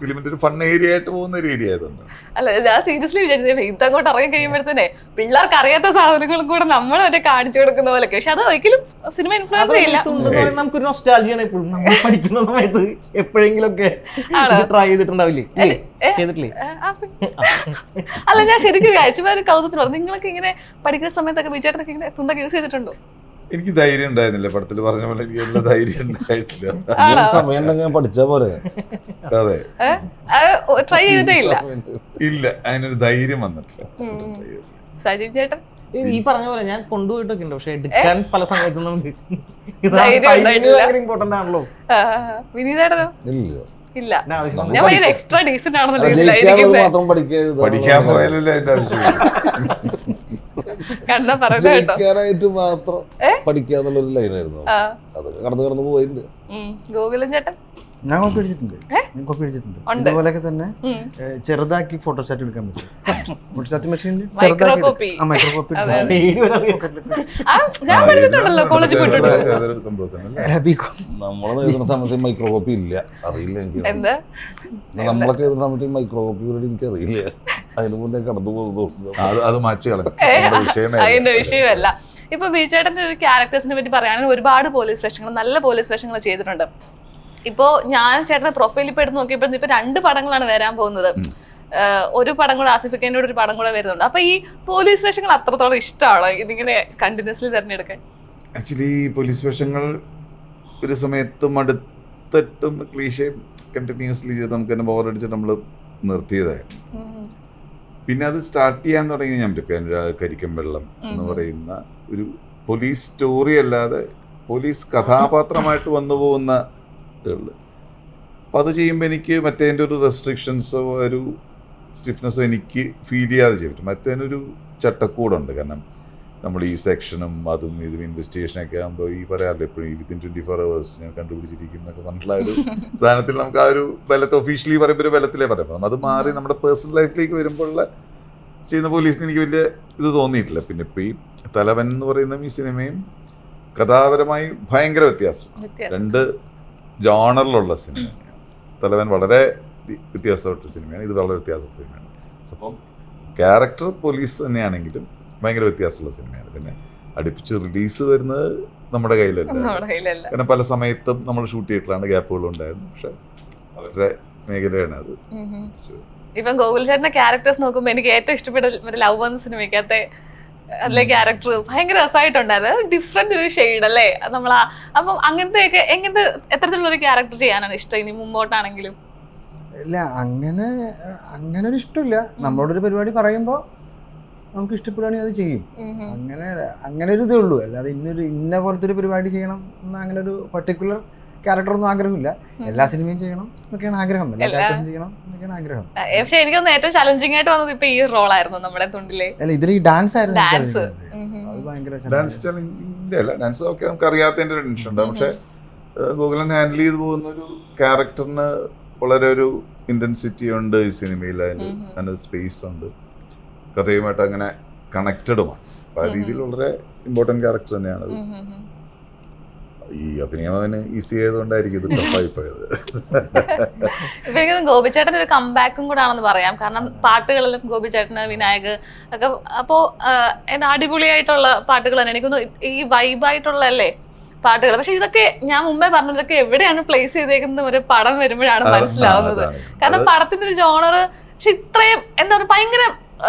ഫിലിമിന്റെ ഒരു ഫൺ ഏരിയ ആയിട്ട് പോകുന്ന ഒരു ഏരിയ ആയതുകൊണ്ട് അല്ല, ഞാൻ സീരിയസ്ലി വിചാരിച്ചത് ഇതങ്ങോട്ട് ഇറങ്ങി കഴിയുമ്പോഴത്തേനെ പിള്ളേർക്ക് അറിയാത്ത സാധനങ്ങളും കൂടെ നമ്മൾ അവരെ കാണിച്ചു കൊടുക്കുന്ന പോലെയൊക്കെ. പക്ഷെ അത് ഒരിക്കലും സിനിമ ഇൻഫ്ലുവൻസ് ചെയ്യില്ല. നമുക്കൊരു നൊസ്റ്റാൾജിയാണ് എപ്പോഴും. നമ്മൾ പഠിക്കുന്ന സമയത്ത് എപ്പോഴെങ്കിലും ഒക്കെ ട്രൈ ചെയ്തിട്ടുണ്ടാവില്ലേ? ചെയ്തിട്ടില്ലേ? അല്ല, ഞാൻ ശരിക്കും ഒരു കൗതുകത്തിന് പറഞ്ഞു. നിങ്ങളൊക്കെ ഇങ്ങനെ പഠിക്കുന്ന സമയത്തൊക്കെ ബിജുചേട്ടനൊക്കെ ഇങ്ങനെ തുണ്ടൊക്കെ യൂസ് ചെയ്തിട്ടുണ്ടോ? എനിക്ക് ധൈര്യം ഉണ്ടായിരുന്നില്ല. പടത്തിൽ പറഞ്ഞ പോലെ എനിക്ക് എല്ലാ ധൈര്യം ഉണ്ടായിട്ടില്ല. സമയം പഠിച്ച പോലെ. അതെ, ട്രൈ ചെയ്തിട്ടേ ഇല്ല, അതിനൊരു ധൈര്യം വന്നിട്ടില്ല. സജിൻ ചേട്ടൻ ഈ പറഞ്ഞ പോലെ ഞാൻ കൊണ്ടുപോയിട്ടൊക്കെ ഉണ്ട്, പക്ഷെ എടുക്കാൻ പല സമയത്തും നമുക്ക് ഇമ്പോർട്ടന്റ് ആണല്ലോ. വിനീതേട്ടനോ? ഇല്ല, ഞാൻ ഭയങ്കര എക്സ്ട്രാ ഡീസന്റ് ആണെന്നല്ലോ. പഠിക്കാൻ പോയാലല്ലേ അതിന്റെ ആവശ്യം. പഠിക്കാനായിട്ട് മാത്രം പഠിക്കാന്നുള്ളൊരു ലൈനായിരുന്നു. അത് കടന്നു പോയിട്ടുണ്ട്. ഗോകുലൻ ചേട്ടൻ ഞാൻ കോപ്പി അടിച്ചിട്ടുണ്ട്. ഞാൻ കോപ്പി അടിച്ചിട്ടുണ്ട്. ഉണ്ട്. ഇതുപോലെയൊക്കെ തന്നെ ഉം. ചെറുതാക്കി ഫോട്ടോസ്റ്റാറ്റ് എടുക്കാൻ പറ്റും. ഫോട്ടോസ്റ്റാറ്റ് മെഷീനിൽ Microcopy. മൈക്രോകോപ്പി ആ, ഞാൻ പഠിച്ചിട്ടുണ്ടല്ലോ കോളേജിൽ പോയിട്ടുണ്ട്. അതൊരു സംഭവത്തിനല്ലേ. നമ്മളെ എഴുതുന്ന സമയത്ത് മൈക്രോകോപ്പി ഇല്ല, അറിയില്ല എനിക്ക്. എന്ത് നമ്മളൊക്കെ എഴുതുന്ന സമയത്ത് മൈക്രോകോപ്പി എനിക്ക് അറിയില്ല. അതിന് മുന്നേ കടന്നു പോകുന്നു. അത് മാച്ച് കളഞ്ഞു. നമ്മുടെ വിഷയമേ അല്ല. അതിന്റെ വിഷയമല്ല. ഇപ്പൊ ബിജുചേട്ടന്റെ ഒരു ക്യാരക്ടേഴ്സിനെ പറ്റി പറയുകയാണെങ്കിൽ ഒരുപാട് പോലീസ് വേഷങ്ങൾ, നല്ല പോലീസ് വേഷങ്ങൾ ചെയ്തിട്ടുണ്ട്. ഇപ്പോ ഞാൻ ചേട്ടന്റെ പ്രൊഫൈൽ ഇപ്പൊ എടുത്ത് നോക്കിയപ്പോൾ ഇപ്പൊ 2 പടങ്ങളാണ് വരാൻ പോകുന്നത്. ഒരു പടം കൂടെ ആസിഫിക്കേന്റെ ഒരു പടം കൂടെ വരുന്നുണ്ട്. അപ്പൊ ഈ പോലീസ് വേഷങ്ങൾ അത്രത്തോളം ഇഷ്ടമാണോ ഇതിങ്ങനെ കണ്ടിന്യൂസ്ലി തിരഞ്ഞെടുക്കാൻ? ആക്ച്വലി പോലീസ് വേഷങ്ങൾ ഒരു സമയത്ത് മടുത്തിട്ടും ക്ലീശയും കണ്ടിന്യൂസ്ലി ചെയ്ത് നമുക്ക് തന്നെ ബോറടിച്ചിട്ട് നമ്മൾ നിർത്തിയതായിരുന്നു. പിന്നെ അത് സ്റ്റാർട്ട് ചെയ്യാൻ തുടങ്ങി ഞാൻ കരിക്കും വെള്ളം എന്ന് പറയുന്ന ഒരു പോലീസ് സ്റ്റോറി അല്ലാതെ പോലീസ് കഥാപാത്രമായിട്ട് വന്നു പോകുന്ന ഇതുള്ളു. അപ്പം അത് ചെയ്യുമ്പോൾ എനിക്ക് മറ്റേതിൻ്റെ ഒരു റെസ്ട്രിക്ഷൻസോ ഒരു സ്റ്റിഫ്നെസ്സോ എനിക്ക് ഫീൽ ചെയ്യാതെ ചെയ്യാൻ പറ്റും. മറ്റേതിനൊരു ചട്ടക്കൂടുണ്ട്. കാരണം നമ്മൾ ഈ സെക്ഷനും അതും ഇതും ഇൻവെസ്റ്റിഗേഷനൊക്കെ ആകുമ്പോൾ ഈ പറയാറില്ല എപ്പോഴും വിത്തിൻ 24 hours ഞാൻ കണ്ടുപിടിച്ചിരിക്കും എന്നൊക്കെ പറഞ്ഞിട്ടുള്ള ഒരു സാധനത്തിൽ നമുക്ക് ആ ഒരു ബലത്തെ ഒഫീഷ്യലി പറയുമ്പോൾ ഒരു ബലത്തിലേ പറയാം. അത് മാറി നമ്മുടെ പേഴ്സണൽ ലൈഫിലേക്ക് വരുമ്പോഴുള്ള ചെയ്യുന്ന പോലീസിന് എനിക്ക് വലിയ ഇത് തോന്നിയിട്ടില്ല. പിന്നെ ഇപ്പോൾ ഈ തലവൻ എന്ന് പറയുന്ന ഈ സിനിമയും കഥാപരമായി ഭയങ്കര വ്യത്യാസം. 2 ജോണറിലുള്ള സിനിമ തന്നെയാണ്. തലവൻ വളരെ വ്യത്യാസപ്പെട്ട സിനിമയാണ്, ഇത് വളരെ വ്യത്യാസപ്പെട്ട സിനിമയാണ്. അപ്പം ക്യാരക്ടർ പോലീസ് തന്നെയാണെങ്കിലും ഭയങ്കര വ്യത്യാസമുള്ള സിനിമയാണ്. പിന്നെ അടുപ്പിച്ച് റിലീസ് വരുന്നത് നമ്മുടെ കയ്യിലല്ല. കാരണം പല സമയത്തും നമ്മൾ ഷൂട്ട് ചെയ്തിട്ടുള്ള ഗ്യാപ്പുകളുണ്ടായിരുന്നു. പക്ഷെ അവരുടെ മേഖലയാണ് അത്. ഇപ്പം ഗോകുൽ ചേട്ടന്റെ ക്യാരക്ടേഴ്സ് നോക്കുമ്പോൾ എനിക്ക് ഏറ്റവും ഇഷ്ടപ്പെട്ട മറ്റേ ലവ് എന്ന സിനിമയ്ക്കകത്തെ അതിലെ ക്യാരക്ടർ ഭയങ്കര രസമായിട്ടുണ്ടായിരുന്നു. ഡിഫറെന്റ് ഒരു ഷെയ്ഡ് അല്ലേ നമ്മളാ. അപ്പം അങ്ങനത്തെയൊക്കെ എങ്ങനത്തെ എത്തരത്തിലുള്ള ഒരു ക്യാരക്ടർ ചെയ്യാനാണ് ഇഷ്ടം ഇനി മുമ്പോട്ടാണെങ്കിലും? ഇല്ല, അങ്ങനെ ഒരു ഇഷ്ടമില്ല. നമ്മളോടൊരു പരിപാടി പറയുമ്പോൾ നമുക്ക് ഇഷ്ടപ്പെടുകയാണെങ്കിൽ അത് ചെയ്യും. അങ്ങനെ ഒരു ഇതേ ഉള്ളൂ. അല്ലാതെ ഇന്ന പോലത്തെ ഒരു പരിപാടി ചെയ്യണം എന്ന് അങ്ങനെ ഒരു പർട്ടിക്കുലർ ക്യാരക്ടറൊന്നും ആഗ്രഹമില്ല. എല്ലാ സിനിമയും ചെയ്യണം എന്നൊക്കെയാണ് ആഗ്രഹം, എല്ലാ ക്യാരക്ടേഴ്സും ചെയ്യണം എന്നൊക്കെയാണ് ആഗ്രഹം. പക്ഷെ എനിക്കൊന്ന് ഏറ്റവും ചലഞ്ചിങ് ആയിട്ട് വന്നത് ഇപ്പൊ ഈ റോളായിരുന്നു നമ്മുടെ തുണ്ടിലെ. അല്ല, ഇതിൽ ഈ ഡാൻസ് ആയിരുന്നു. ഡാൻസ് അത് ഭയങ്കര ഡാൻസ് ചലഞ്ചിങ് അല്ല. ഡാൻസ് ഒക്കെ നമുക്ക് അറിയാത്തതിൻ്റെ ഒരു ടെൻഷൻ ഉണ്ടാവും. പക്ഷെ ഗൂഗിളിനെ ഹാൻഡിൽ ചെയ്ത് പോകുന്ന ഒരു ക്യാരക്ടറിന് വളരെ ഒരു ഇന്റൻസിറ്റി ഉണ്ട് ഈ സിനിമയിൽ. അതിന് സ്പേസ് ഉണ്ട്, കഥയുമായിട്ട് അങ്ങനെ കണക്റ്റഡുമാണ്. ആ രീതിയിൽ വളരെ ഇമ്പോർട്ടൻറ്റ് ക്യാരക്ടർ തന്നെയാണ് അത്. ഈ അഭിനയം അവന് ഈസി ആയതുകൊണ്ടായിരിക്കും ഇത് ടഫായി പോയത്. ഇപ്പൊ എനിക്ക് ഗോപിച്ചേട്ടൻ ഒരു കംബാക്കും കൂടെ ആണെന്ന് പറയാം. കാരണം പാട്ടുകളെല്ലാം ഗോപിച്ചേട്ടന്, വിനായക് ഒക്കെ അപ്പോ അടിപൊളിയായിട്ടുള്ള പാട്ടുകൾ തന്നെ. എനിക്കൊന്ന് ഈ വൈബായിട്ടുള്ള അല്ലേ പാട്ടുകൾ. പക്ഷെ ഇതൊക്കെ ഞാൻ മുമ്പേ പറഞ്ഞത് ഇതൊക്കെ എവിടെയാണ് പ്ലേസ് ചെയ്തേക്കുന്നത് ഒരു പടം വരുമ്പോഴാണ് മനസ്സിലാവുന്നത്. കാരണം പടത്തിന്റെ ഒരു ജോണർ പക്ഷെ ഇത്രയും എന്താ പറയുക ഭയങ്കര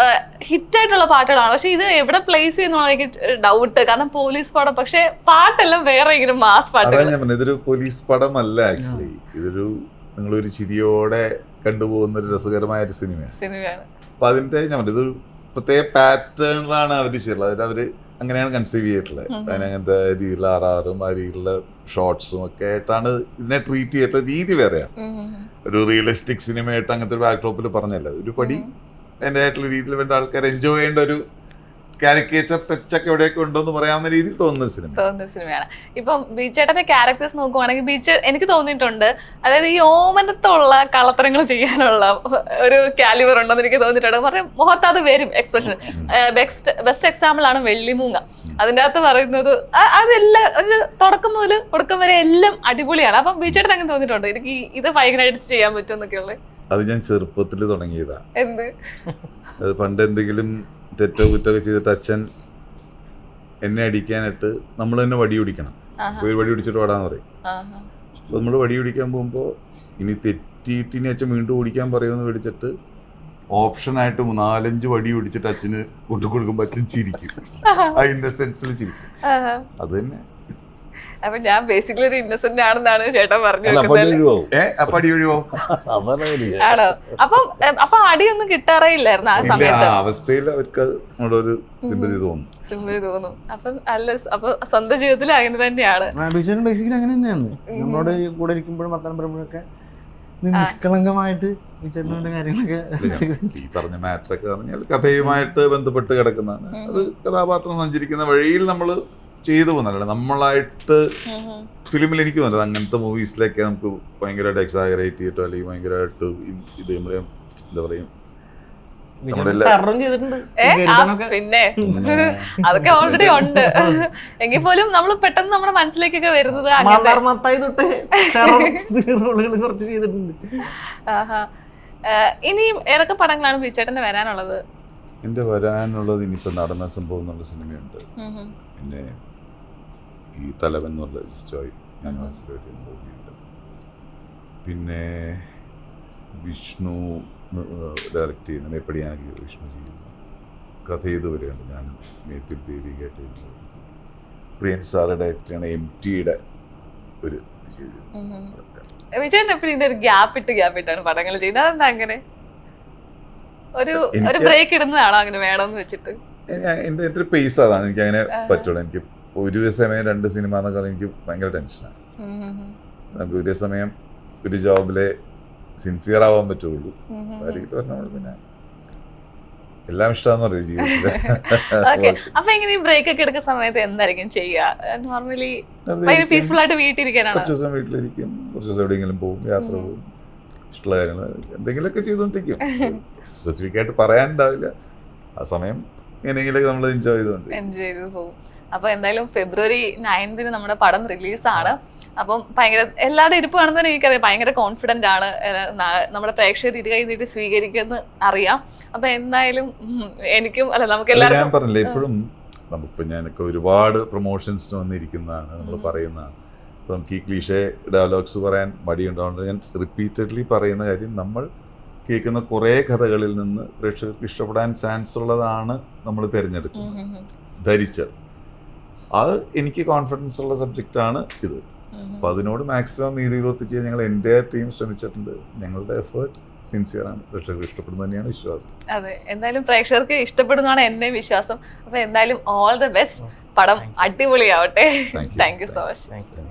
ഹിറ്റായിട്ടുള്ള പാട്ടുകളാണ്. പക്ഷെ ഇത് എവിടെ പ്ലേസ് ചെയ്യുന്ന എനിക്ക് ഡൗട്ട്. കാരണം പോലീസ് പടം, പക്ഷെ പാട്ടെല്ലാം വേറെ ഇങ്ങനെ മാസ് പാട്ടുകൾ. ഇതൊരു പോലീസ് പടമല്ല ആക്ച്വലി. ഇതൊരു നിങ്ങളൊരു ചിരിയോടെ കണ്ടുപോകുന്ന ഒരു രസകരമായ ഒരു സിനിമയാണ്. അപ്പൊ അതിന്റെ ഇതൊരു പ്രത്യേക പാറ്റേണിലാണ് അവർ ചെയ്യുന്നത്. അതിൽ അവര് അങ്ങനെയാണ് കൺസീവ് ചെയ്തിട്ടുള്ളത്. അതിനങ്ങനത്തെ രീതിയിലുള്ള ആറാറും ആ രീതിയിലുള്ള ഷോർട്സും ഒക്കെ ആയിട്ടാണ് ഇതിനെ ട്രീറ്റ് ചെയ്തിട്ടുള്ള രീതി വേറെയാണ്. ഒരു റിയലിസ്റ്റിക് സിനിമയായിട്ട് അങ്ങനത്തെ ഒരു ബാക്ക്ഡ്രോപ്പിൽ പറഞ്ഞല്ല, ഒരു പടി എൻ്റെ ആയിട്ടുള്ള രീതിയിൽ വേണ്ട ആൾക്കാർ എൻജോയ് ചെയ്യേണ്ട ഒരു കാരിക്കേച്ചർ ടച്ചൊക്കെ എവിടെയൊക്കെ ഉണ്ടോ എന്ന് പറയാവുന്ന രീതിയിൽ തോന്നുന്ന സിനിമയാണ്. ഇപ്പം ബീച്ചേട്ടന്റെ ക്യാരക്ടേഴ്സ് നോക്കുവാണെങ്കിൽ എനിക്ക് തോന്നിയിട്ടുണ്ട്, അതായത് ഈ ഓമനത്തുള്ള കളത്തരങ്ങൾ ചെയ്യാനുള്ള ഒരു കാലിബർ ഉണ്ടെന്ന് എനിക്ക് തോന്നിയിട്ടുണ്ട്. പറഞ്ഞാൽ മുഖത്ത് അത് വരും എക്സ്പ്രഷൻ. ബെസ്റ്റ് എക്സാമ്പിൾ ആണ് വെള്ളിമൂങ്ങ. അതിൻ്റെ അകത്ത് പറയുന്നത് അതെല്ലാം ഒരു തുടക്കം മുതൽ ഒടുക്കം വരെ എല്ലാം അടിപൊളിയാണ്. അപ്പം ബീച്ചേട്ടൻ അങ്ങനെ തോന്നിയിട്ടുണ്ട് എനിക്ക് ഇത് ഭയങ്കരമായിട്ട് ചെയ്യാൻ പറ്റും എന്നൊക്കെയുള്ളത്? അത് ഞാൻ ചെറുപ്പത്തിൽ തുടങ്ങിയതാ. എന്ത് അത് പണ്ട് എന്തെങ്കിലും തെറ്റോ കുറ്റമൊക്കെ ചെയ്തിട്ട് അച്ഛൻ എന്നെ അടിക്കാനായിട്ട് നമ്മൾ തന്നെ വടി പിടിക്കണം. ഒരു വടി പിടിച്ചിട്ട് പാടാന്ന് പറയും. അപ്പോൾ നമ്മൾ വടി പിടിക്കാൻ പോകുമ്പോൾ ഇനി തെറ്റിയിട്ട് ഇനി അച്ഛൻ വീണ്ടും ഓടിക്കാൻ പറയുമെന്ന് മേടിച്ചിട്ട് ഓപ്ഷനായിട്ട് 4-5 വടി പിടിച്ചിട്ട് അച്ഛന് കൊണ്ടു കൊടുക്കുമ്പോൾ അച്ഛൻ ചിരിക്കും. ആ ഇന്നസെൻസിൽ ചിരിക്കും. അത് തന്നെ. അപ്പൊ ഞാൻ ബേസിക്കലി ഒരു ഇന്നസെന്റ് ആണെന്നാണ് ചേട്ടൻ പറഞ്ഞു. ആണോ? അപ്പൊ അടിയൊന്നും കിട്ടാറേയില്ലായിരുന്നു ആ സമയത്ത്. അവസ്ഥയിൽ അവർക്ക് ഒരു സിമ്പതി തോന്നും. അപ്പൊ സ്വന്തം ജീവിതത്തിൽ അങ്ങനെ തന്നെയാണ്. ബേസിക്കലി അങ്ങനെ തന്നെയാണ്. നമ്മളോട് കൂടെ ഇരിക്കുമ്പോഴും വർത്തമാനം പറയുമ്പോഴൊക്കെ നിഷ്കളങ്കമായിട്ട് കാര്യങ്ങളൊക്കെ ഈ പറഞ്ഞ മാറ്ററൊക്കെ പറഞ്ഞാൽ കഥയുമായിട്ട് ബന്ധപ്പെട്ട് കിടക്കുന്നതാണ്. അത് കഥാപാത്രം സഞ്ചരിക്കുന്ന വഴിയിൽ നമ്മൾ ചെയ്തു പോകുന്നതല്ല, നമ്മളായിട്ട് ഫിലിമിൽ എനിക്ക് തോന്നുന്നത് അങ്ങനത്തെ മൂവീസിലൊക്കെ നമുക്ക് ഭയങ്കരമായിട്ട് എക്സാഗറേറ്റ് ചെയ്തിട്ടോ അല്ലെങ്കിൽ ഭയങ്കരമായിട്ട് ഇത് നമ്മുടെ എന്താ പറയും ടെററും ചെയ്തിട്ടുണ്ട് പിന്നെ അതൊക്കെ ഓൾറെഡി ഉണ്ട് എങ്കിൽ പോലും നമ്മൾ പെട്ടെന്ന് നമ്മുടെ മനസ്സിലേക്കൊക്കെ വരുന്നത് മത്തായി തൊട്ട് റോളുകൾ കുറച്ച് ചെയ്തിട്ടുണ്ട്. ഇനിയും ഏതൊക്കെ പടങ്ങളാണ് ബിജുചേട്ടന് വരാനുള്ളത്? എൻ്റെ വരാനുള്ളത് ഇനിയിപ്പോൾ നടന്ന സംഭവം എന്നുള്ള സിനിമയുണ്ട്, പിന്നെ ഈ തലവൻ എന്നുള്ള സ്റ്റോറി ഞാൻ മൂവിയുണ്ട്, പിന്നെ വിഷ്ണു ഡയറക്റ്റ് ചെയ്യുന്ന മേപ്പടിയാണെങ്കിൽ വിഷ്ണു ചെയ്യുന്നു, കഥ ചെയ്ത് വരികയാണ് ഞാൻ മേത്തിൽ ദേവി കേട്ടിരുന്നു, പ്രിയൻ സാറ് ഡയറക്റ്റ് ചെയ്യണ MTയുടെ ഒരു ഇത് ചെയ്തിരുന്നു. വിജയൻ എപ്പോഴും ഇതിന്റെ ഒരു ഗ്യാപ്പ് ഇട്ടാണ് പടങ്ങൾ ചെയ്യുന്നത്. അതെന്താ അങ്ങനെ ഒരു ബ്രേക്ക് ഇടുന്നതാണോ അങ്ങനെ വേണമെന്ന് വെച്ചിട്ട്? എൻ്റെ ഒരു പേസ് അതാണ്, എനിക്ക് അങ്ങനെ പറ്റുള്ളൂ. എനിക്ക് ഒരു സമയം 2 സിനിമ എന്നൊക്കെ പറഞ്ഞാൽ എനിക്ക് ഭയങ്കര ടെൻഷനാണ്. നമുക്ക് ഒരു സമയം ഒരു ജോബിലെ സിൻസിയർ ആവാൻ പറ്റുള്ളൂ. പറഞ്ഞാൽ പിന്നെ എല്ലാം ഇഷ്ടമാണെന്ന് പറയും ജീവിതത്തില്. അപ്പൊ ഇങ്ങനെ ബ്രേക്ക് ഒക്കെ എടുക്കുന്ന സമയത്ത് എന്തായിരിക്കും ചെയ്യുക? നോർമലി പീസ്ഫുൾ ആയിട്ട് വീട്ടിലിരിക്കാനാണ്? കുറച്ച് ദിവസം വീട്ടിലിരിക്കും, കുറച്ച് ദിവസം എവിടെയെങ്കിലും പോകും, യാത്ര പോകും, ഇഷ്ടമുള്ള കാര്യങ്ങൾ എന്തെങ്കിലുമൊക്കെ ചെയ്തുകൊണ്ടിരിക്കും. സ്പെസിഫിക് ആയിട്ട് പറയാനുണ്ടാവില്ല, ആ സമയം എങ്ങനെയെങ്കിലൊക്കെ നമ്മൾ എൻജോയ് ചെയ്ത് പോകും. അപ്പൊ എന്തായാലും February 9th നമ്മുടെ പടം റിലീസാണ്. അപ്പം ഭയങ്കര എല്ലാവരുടെ ഇരിപ്പ് കാണുന്നതിന് എനിക്കറിയാം ഭയങ്കര കോൺഫിഡൻ്റ് ആണ്, നമ്മുടെ പ്രേക്ഷകർ ഇരുകൈ നീട്ടി സ്വീകരിക്കുമെന്ന് അറിയാം. അപ്പൊ എന്തായാലും എനിക്കും അല്ല നമുക്ക് എല്ലാവർക്കും ഞാൻ പറഞ്ഞില്ലേ എപ്പോഴും നമുക്കിപ്പോൾ ഞാനൊക്കെ ഒരുപാട് പ്രൊമോഷൻസിന് വന്നിരിക്കുന്നതാണ്, നമ്മൾ പറയുന്നതാണ്. അപ്പോൾ നമുക്ക് ഈ ക്ലീഷേ ഡയലോഗ്സ് പറയാൻ മടിയുണ്ടാവുകൊണ്ട് ഞാൻ റിപ്പീറ്റഡ്ലി പറയുന്ന കാര്യം, നമ്മൾ കേൾക്കുന്ന കുറേ കഥകളിൽ നിന്ന് പ്രേക്ഷകർക്ക് ഇഷ്ടപ്പെടാൻ ചാൻസ് ഉള്ളതാണ് നമ്മൾ തിരഞ്ഞെടുക്കുന്നത്, ധരിച്ചത്. അത് എനിക്ക് കോൺഫിഡൻസ് ഉള്ള സബ്ജക്റ്റാണ് ഇത്. അപ്പോൾ അതിനോട് മാക്സിമം നീതി പ്രവർത്തിച്ച് ഞങ്ങൾ എൻ്റെ ടീം ശ്രമിച്ചിട്ടുണ്ട്. ഞങ്ങളുടെ എഫേർട്ട് സിൻസിയറാണ്, പ്രേക്ഷകർക്ക് ഇഷ്ടപ്പെടുന്നത് തന്നെയാണ് വിശ്വാസം. അതെ, എന്തായാലും പ്രേക്ഷകർക്ക് ഇഷ്ടപ്പെടുന്നതാണ് എൻ്റെ വിശ്വാസം. അപ്പോൾ എന്തായാലും ഓൾ ദ ബെസ്റ്റ്, പടം അടിപൊളിയാവട്ടെ. Thank you so much.